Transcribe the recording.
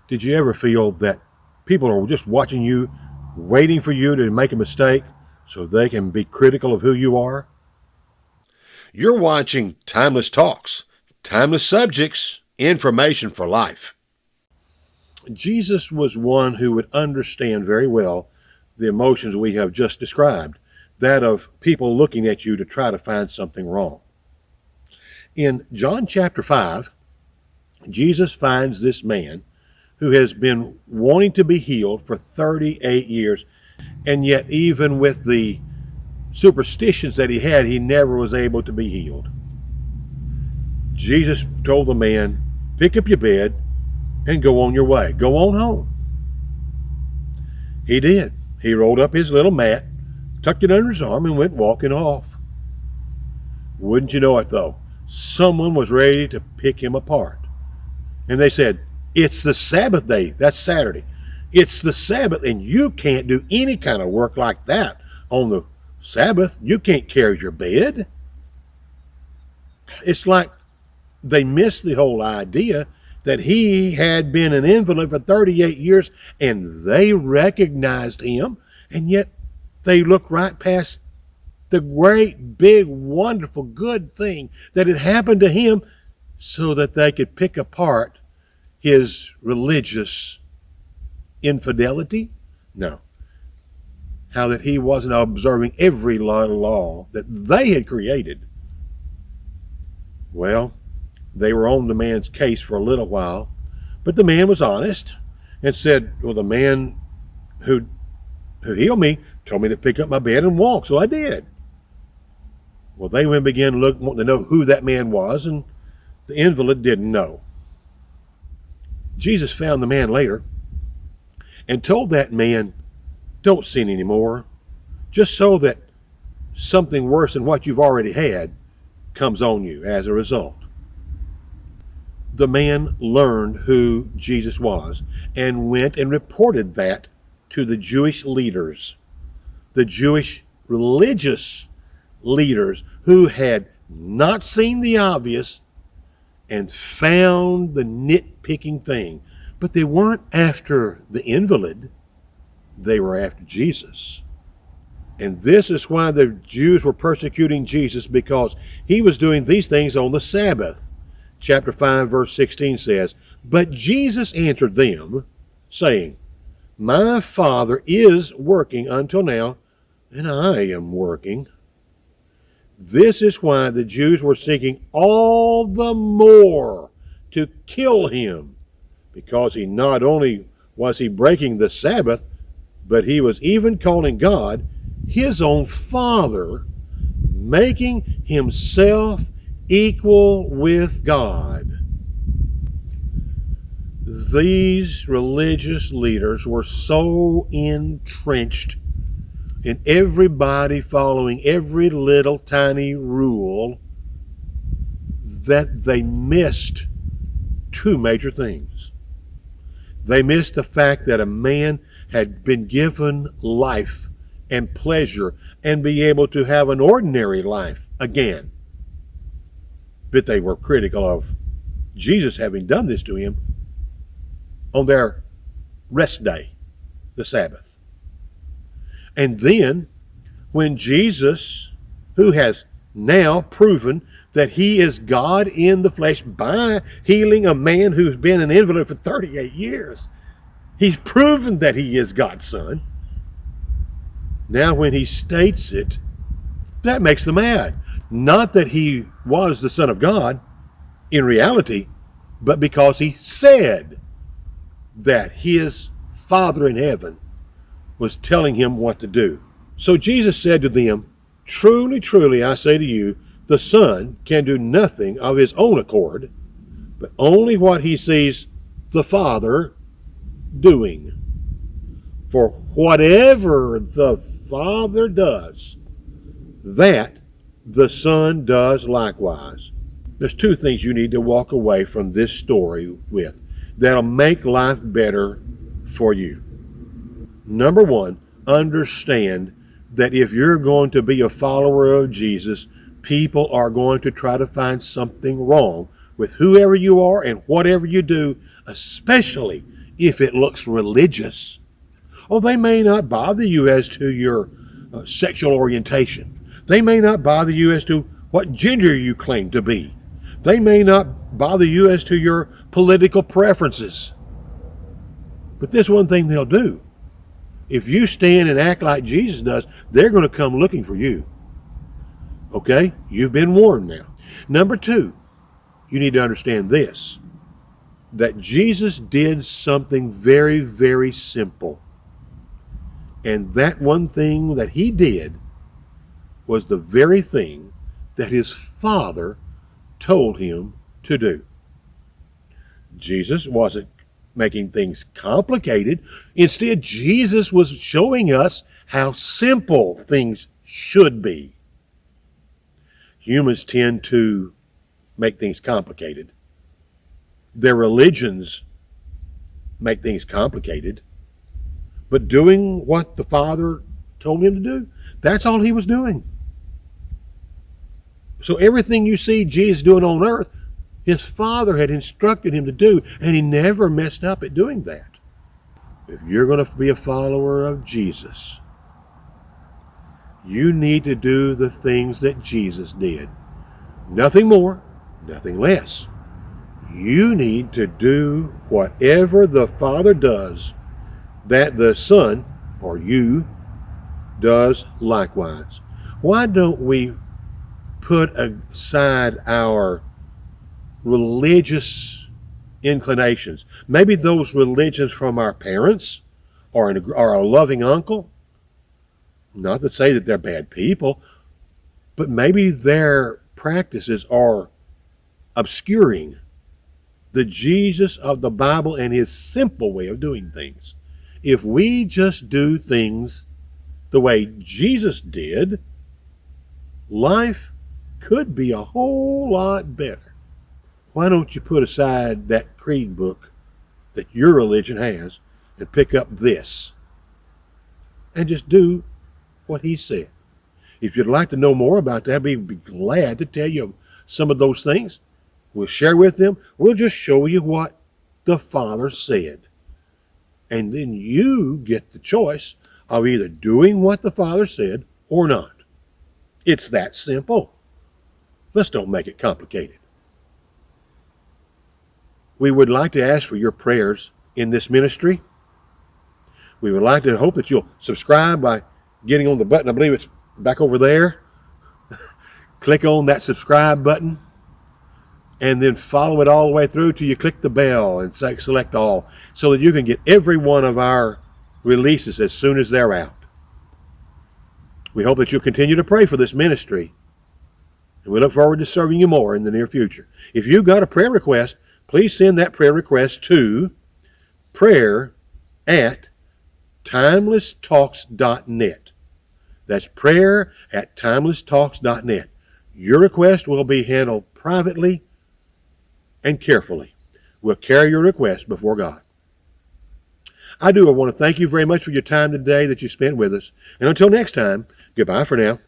Did you ever feel that people are just watching you, waiting for you to make a mistake so they can be critical of who you are? You're watching Timeless Talks, timeless subjects, information for life. Jesus was one who would understand very well the emotions we have just described, that of people looking at you to try to find something wrong. In John chapter 5, Jesus finds this man who has been wanting to be healed for 38 years, and yet even with the superstitions that he had, he never was able to be healed. Jesus told the man, pick up your bed and go on your way. Go on home. He did. He rolled up his little mat, tucked it under his arm, and went walking off. Wouldn't you know it, though? Someone was ready to pick him apart. And they said, it's the Sabbath day. That's Saturday. It's the Sabbath, and you can't do any kind of work like that on the Sabbath. You can't carry your bed. It's like they missed the whole idea that he had been an invalid for 38 years, and they recognized him, and yet they looked right past the great, big, wonderful, good thing that had happened to him so that they could pick apart his religious infidelity? No. How that he wasn't observing every law that they had created. Well, they were on the man's case for a little while, but the man was honest and said, well, the man who healed me told me to pick up my bed and walk, so I did. Well, they went and began to look, wanting to know who that man was, and the invalid didn't know. Jesus found the man later and told that man, don't sin anymore, just so that something worse than what you've already had comes on you as a result. The man learned who Jesus was and went and reported that to the Jewish leaders, the Jewish religious leaders who had not seen the obvious and found the nitpicking thing. But they weren't after the invalid. They were after Jesus. And this is why the Jews were persecuting Jesus, because he was doing these things on the Sabbath. Chapter 5, verse 16 says, but Jesus answered them, saying, my Father is working until now, and I am working. This is why the Jews were seeking all the more to kill him, because he not only was he breaking the Sabbath, but he was even calling God his own Father, making himself equal with God. These religious leaders were so entrenched in everybody following every little tiny rule that they missed two major things. They missed the fact that a man had been given life and pleasure and be able to have an ordinary life again. But they were critical of Jesus having done this to him on their rest day, the Sabbath. And then when Jesus, who has now proven that he is God in the flesh by healing a man who's been an invalid for 38 years, he's proven that he is God's son. Now when he states it, that makes them mad. Not that he was the Son of God in reality, but because he said that his Father in heaven was telling him what to do. So Jesus said to them, truly, truly, I say to you, the Son can do nothing of his own accord, but only what he sees the Father doing. For whatever the Father does, that the Son does likewise. There's two things you need to walk away from this story with that'll make life better for you. Number one, understand that if you're going to be a follower of Jesus, people are going to try to find something wrong with whoever you are and whatever you do, especially if it looks religious. Oh, they may not bother you as to your sexual orientation. They may not bother you as to what gender you claim to be. They may not bother you as to your political preferences. But this one thing they'll do. If you stand and act like Jesus does, they're going to come looking for you. Okay? You've been warned now. Number two, you need to understand this, that Jesus did something very, very simple. And that one thing that he did was the very thing that his Father told him to do. Jesus wasn't making things complicated. Instead, Jesus was showing us how simple things should be. Humans tend to make things complicated. Their religions make things complicated. But doing what the Father told him to do, that's all he was doing. So everything you see Jesus doing on earth, his Father had instructed him to do, and he never messed up at doing that. If you're going to be a follower of Jesus, you need to do the things that Jesus did. Nothing more, nothing less. You need to do whatever the Father does, that the Son, or you, does likewise. Why don't we put aside our religious inclinations? Maybe those religions from our parents or a loving uncle. Not to say that they're bad people, but maybe their practices are obscuring the Jesus of the Bible and his simple way of doing things. If we just do things the way Jesus did, life could be a whole lot better. Why don't you put aside that creed book that your religion has and pick up this and just do what he said? If you'd like to know more about that, we'd be glad to tell you some of those things. We'll share with them. We'll just show you what the Father said. And then you get the choice of either doing what the Father said or not. It's that simple. Let's don't make it complicated. We would like to ask for your prayers in this ministry. We would like to hope that you'll subscribe by getting on the button. I believe it's back over there. Click on that subscribe button and then follow it all the way through till you click the bell and select all, so that you can get every one of our releases as soon as they're out. We hope that you'll continue to pray for this ministry, and we look forward to serving you more in the near future. If you've got a prayer request, please send that prayer request to prayer@timelesstalks.net. That's prayer@timelesstalks.net. Your request will be handled privately and carefully. We'll carry your request before God. I want to thank you very much for your time today that you spent with us. And until next time, goodbye for now.